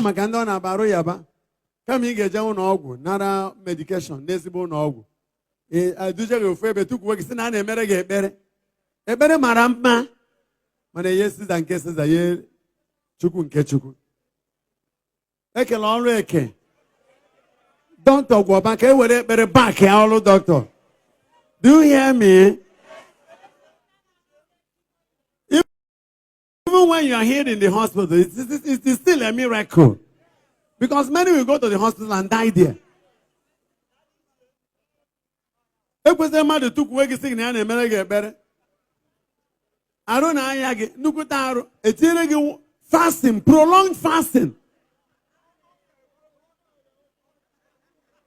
ọ maka ndị ọ na-abarụ ya ba kama ị ga-eje ụlọ ọgwụ nara medication n'ezigbo ụlọ ọgwụ eduje gị ofu ebe tukwuo gị sị na a na-emere gị ekpere mara mma mana ihe siza nke siza ihe chukwu nke chukwu ekele ọrụ eke dọkịta gwọba ka e were ekpere back ya ọrụ dọkịta. Do you hear me? Even when you are here in the hospital, it is still a miracle. Because many will go to the hospital and die there. Ekwesịrị mmadụ tukwuo gị sị na ya na-emere gị ekpere. Arụ na anya gị, nnukwute arụ, etinyere gị fasting, prolonged fasting.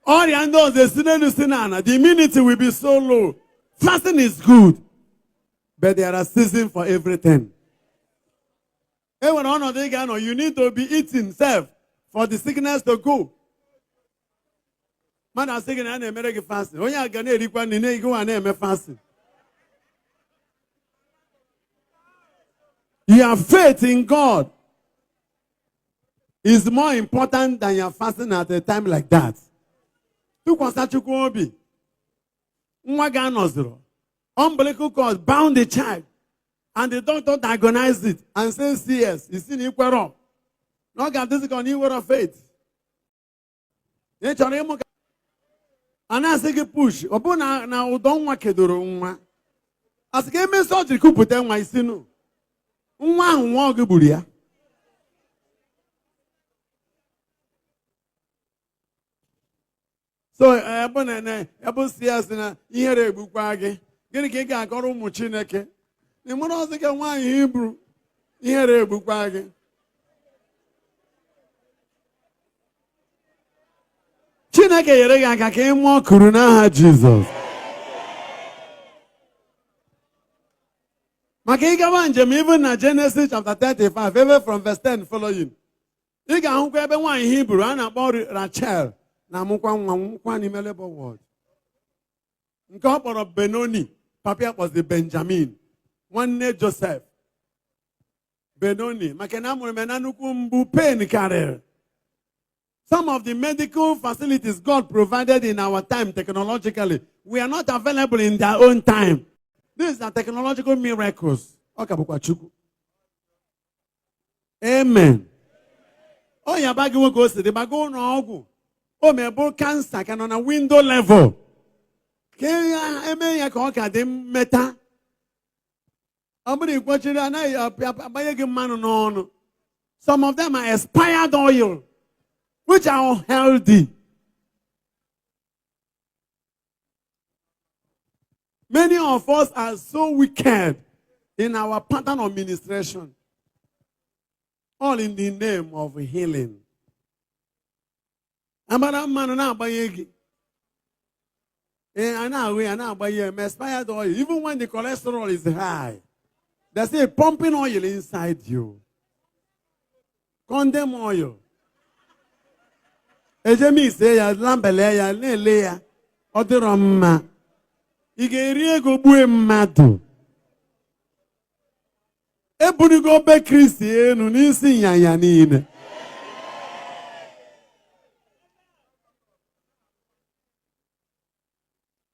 Ọrịa ndị ọzọ esi n'elu si n'ala, the immunity will be so low. Fasting is good, but there are seasons for everything. Even on you need to be eating self for the sickness to go. Man, I'm saying I never fasting. When you can go and fasting. Your faith in God is more important than your fasting at a time like that. Umbilical cord bound the child. And the doctor diagnosed it and says, yes, it's in equal up. Not got this on equal of faith. And I say, push. Upon now, don't want to do. As game is such a coup, put them my sin. One walk a bulia. So, Abu Sias in a year book waggy. Getting a got a muchineke. The one also can one Hebrew. Here a book wagon. Chineke yerega ka ke mo kuru n'aha Jesus. Maka ị gawa njem even na Genesis chapter 35, even from verse 10 following. Ị ga-ahụkwa ebe nwaanyị Hebrew a na-akpọ Rachel na-amụkwa nwa n'ime labor ward. Nke ọ kpọrọ Benoni, papa ya kpọzi Benjamin. Nwanne Joseph. Benoni. Maka na amụrụ m na nnukwu mgbu pain karịrị. Some of the medical facilities God provided in our time technologically, we are not available in their own time. These are technological miracles. Amen. Oh, ya bagi wo go the bago no ogu. Oh, me bo cancer can on a window level. Ke eme ya ka ka de meta. Somebody watching no. Some of them are expired oil, which are unhealthy. Many of us are so wicked in our pattern of ministration. All in the name of healing. Expired oil, even when the cholesterol is high. They say pumping oil inside you. Condemn oil. Ejemi say ya lambele ya lele ya odiroma. Igeri ego bue mmadu. Ebuni go be Kristi enu n'isi nyanya niile.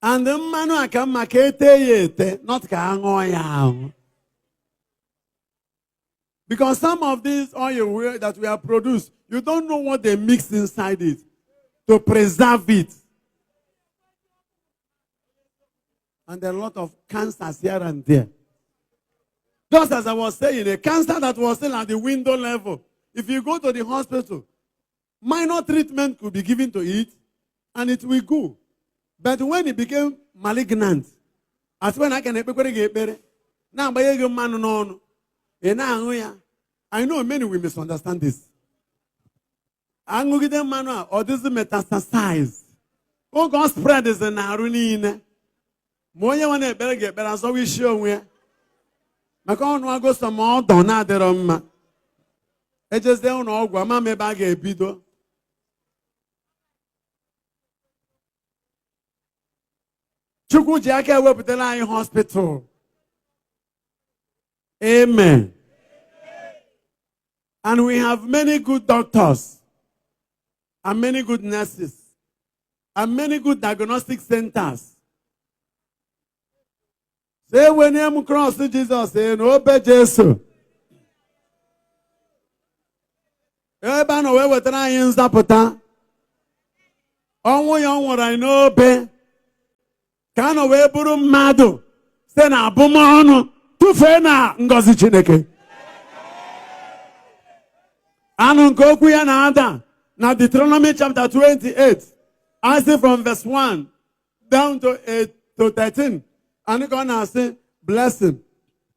And the manu akama ka ete yete, not ka ango ya. Because some of these oil that we have produced, you don't know what they mix inside it to preserve it. And there are a lot of cancers here and there. Just as I was saying, a cancer that was still at the window level, if you go to the hospital, minor treatment could be given to it, and it will go. But when it became malignant, as when I can get better, now by a man no. I know many will misunderstand this. I'm going to get manual or this is metastasize. Oh, God spread is an arunine. Moya one better get better, so we show where. Macon will go some more donaderum. It just don't know, Guama me bag a bido. Chuku Jacka will be the line hospital. Amen. And we have many good doctors, and many good nurses, and many good diagnostic centers. Say when you cross Jesus, say no be Jesus. Eba no we wetara anyị nzapụta. Ọnwụ ya nwụrụ n'obe. Ka no we bụrụ mmadụ site na abụmọnụ tụfee na ngọzi Chineke. Anụ nke okwu ya na-ada na Deuteronomy chapter 28. I see from verse 1 down to 8 to 13. And it's gonna say, blessing.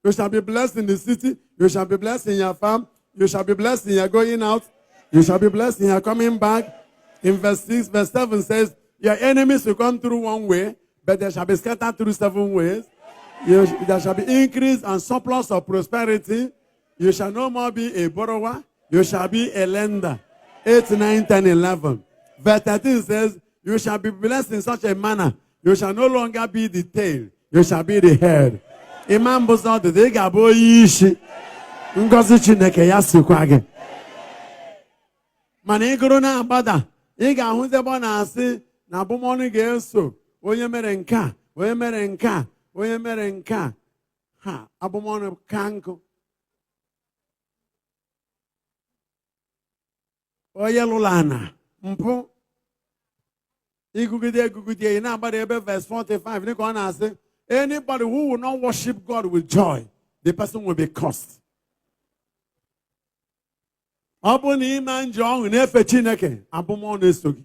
You shall be blessed in the city. You shall be blessed in your farm. You shall be blessed in your going out. You shall be blessed in your coming back. In verse 6, verse 7 says, your enemies will come through one way, but they shall be scattered through 7 ways. There shall be increase and surplus of prosperity. You shall no more be a borrower. You shall be a lender. 8, 9, 10, 11. Verse 13 says, you shall be blessed in such a manner. You shall no longer be the tail. You shall be the head. Imam Buzod, they gabo yishi. Ngozi Chineke ya sikwa gị. Mana ịgụrụ na agbada, ị ga-ahụ ebe ọ na-asị na abụmọnụ ga-eso onye mere nke a, onye mere nke a, onye mere nke a. Ha, abụmọnụ ka nkụ. Onye lụrụ ana, mpụ. Igugide, ị na-agbada ebe verse 45, dịka ọ na-asị, anybody who will not worship God with joy, the person will be cursed. Ọ bụ na ime nje ọṅụ na-efe Chineke, abụmọnụ eso gị.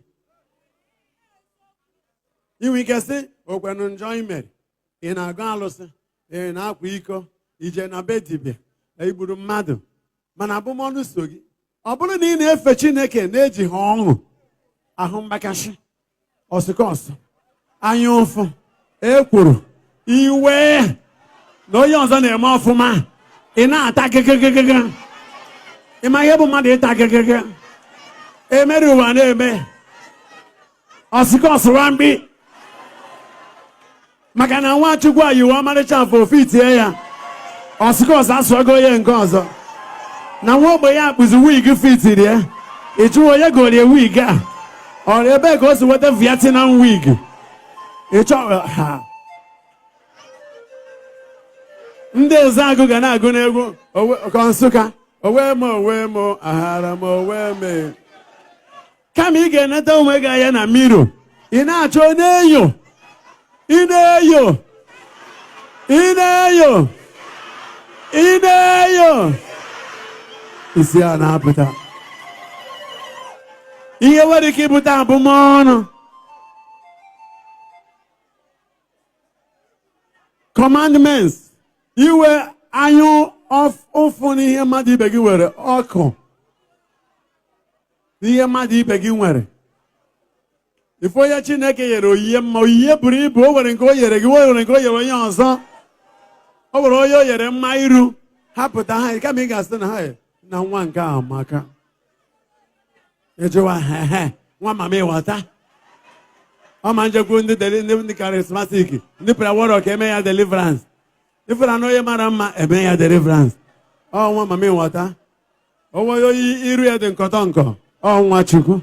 Inwe ike sị, okwenu njọ imere, ị na-agụ alụsị, ị na-akwa iko, ije na be dibịa, igburu mmadụ, mana abụmọnụ so gị. Ọ bụrụ na ị na-efe Chineke na-eji ha ọṅụ, ahụ mgbakashi, ọsịkọsọ, anya ụfụ, ekworo, iwe, na onye ọzọ na-eme ọfụma, ị na-ata gịgịgịgịgị. Ịma ihe bụ mmadụ ịta gịgịgị. Emere ụwa na-eme. Ọsịkọsọ wambi. Maka na Nwachukwu a yiwu ọmarịcha afọ ofu itie ya. Ọsịkọsọ asụọgo onye nke ọzọ. Na nwa ogbe ya akpụzi wig fitiri ya. Ịchụ onye gorie wig a. Ọrụ ebe ka o si weta Vietnam wig. Ịchọ ha. Ndị Ezeagụ ga na-agụ n'egwu ka Nsụka. Owe mo, ahara mo, owe me. Kama ị ga-eneta onwe gị anya na miro. Ị na-achọ na-eyo. Ị na-eyo. Ị na-eyo. Ị na-eyo. Isi a na-apụta. Ihe nwere ike ibute abụmọnụ. Commandments. Iwe anyụ ụfụ n'ihe mmadụ ibe gị nwere ọkụ. N'ihe mmadụ ibe gị nwere. Ife onye Chineke nyere oyiye mma, oyiye buru ibu, o nwere nke o nyere gị, o nwere nke o nyere onye ọzọ. O nwere onye o nyere mma iru. Hapụta ha, kama ị ga-asị na ha na nwa nke a amaka. Ejewa nwa mama ịghọta. Ọ ma njekwu ndị charismatic, ndị prayer warrior ka eme ya deliverance. Ifere na onye mara mma eme ya deliverance. Ọ nwa mama ịghọta. O nwere oyi iru ya dị nkọtọ nkọ. Ọ nwa Chukwu.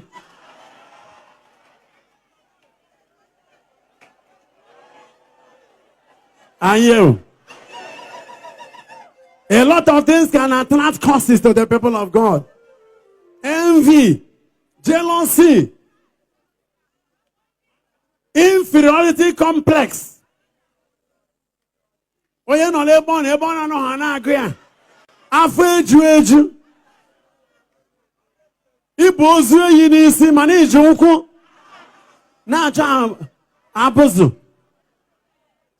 Anyị. A lot of things can attract curses to the people of God. Envy, jealousy, inferiority complex. Onye nọ n'ebe ọ na-anọ ha na-agụ ya. Afọ eju eju. Ibu ozu eyi n'isi ma na-eji ụkwụ na-achọ abụzụ.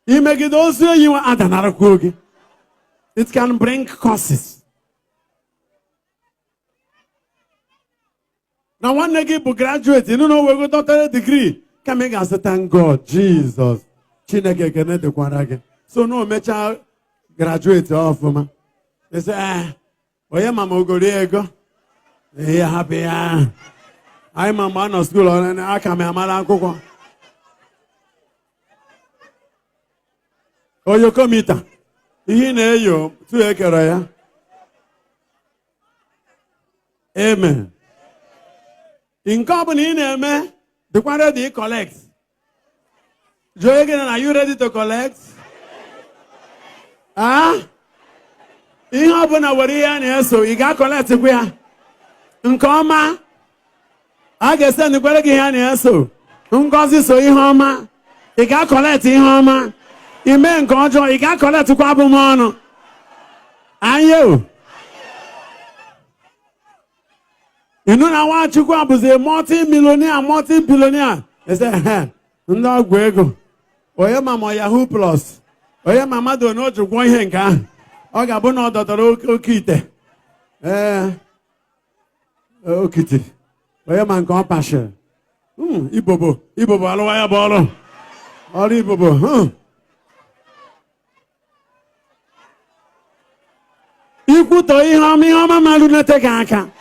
Imegide ozu eyi adanarakwa oge. It can bring curses. Now one nigga bụ graduate, you know we go doctorate degree. Kama ị ga-asị thank God, Jesus. Chineke kene dịkwara gị. So no mecha graduate ọfụma. They say, onye mama ogori ego. Ihe happy ya. Anyị mama nọ school aka m amara akwụkwọ. Oyoko mita. Ihe na-eyo tu ekere ya. Amen. In company in Amen, the quantity collect. Joy again, are you ready to collect? Ah? In open our ear, so you got collect where? In comma, I guess then the quality here, so. Ungozi so ihoma. You got collect ihoma. You may control, you got collect to Quabumono. And you? You know now what you go up is a multi-millionaire, multi-billionaire. They say, no, Gwego. Oya mama Yahoo Plus. Oya mama do not to go in can. Oga bono daughter okite. Okite. Oya man compassion. Ibobo. Ibobo aloya bolo. All Ibobo. Iku to ihoma malunete kanka.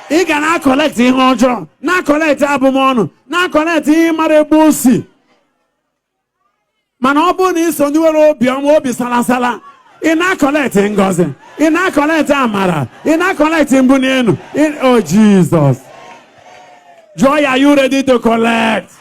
He cannot collect in Honjo, not collect Abumono, not collect him Marebusi. Manobun is on your Biamobi Salasala. He not collect in Gozen, he not collect Amara, he not collect in Buneno. Oh Jesus. Joy, are you ready to collect?